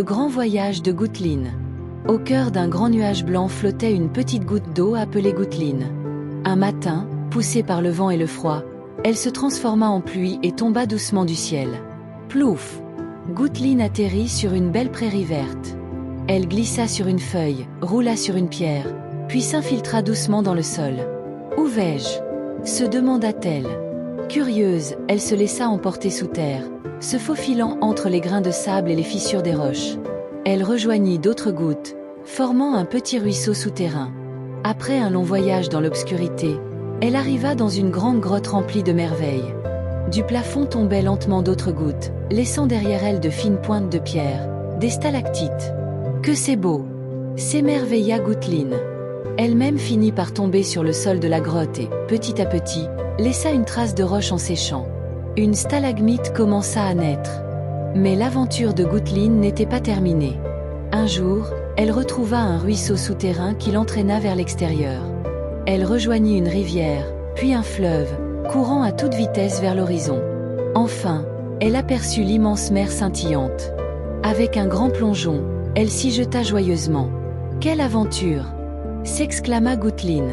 Le grand voyage de Gouttelyne. Au cœur d'un grand nuage blanc flottait une petite goutte d'eau appelée Gouttelyne. Un matin, poussée par le vent et le froid, elle se transforma en pluie et tomba doucement du ciel. Plouf! Gouttelyne atterrit sur une belle prairie verte. Elle glissa sur une feuille, roula sur une pierre, puis s'infiltra doucement dans le sol. « Où vais-je » se demanda-t-elle. Curieuse, elle se laissa emporter sous terre, se faufilant entre les grains de sable et les fissures des roches. Elle rejoignit d'autres gouttes, formant un petit ruisseau souterrain. Après un long voyage dans l'obscurité, elle arriva dans une grande grotte remplie de merveilles. Du plafond tombaient lentement d'autres gouttes, laissant derrière elles de fines pointes de pierre, des stalactites. « Que c'est beau !» s'émerveilla Gouttelyne. Elle-même finit par tomber sur le sol de la grotte et, petit à petit, laissa une trace de roche en séchant. Une stalagmite commença à naître. Mais l'aventure de Gouttelyne n'était pas terminée. Un jour, elle retrouva un ruisseau souterrain qui l'entraîna vers l'extérieur. Elle rejoignit une rivière, puis un fleuve, courant à toute vitesse vers l'horizon. Enfin, elle aperçut l'immense mer scintillante. Avec un grand plongeon, elle s'y jeta joyeusement. « Quelle aventure !» s'exclama Gouttelyne.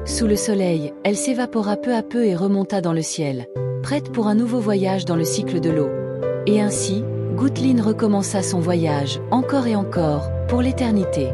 Sous le soleil, elle s'évapora peu à peu et remonta dans le ciel, prête pour un nouveau voyage dans le cycle de l'eau. Et ainsi, Gouttelyne recommença son voyage, encore et encore, pour l'éternité.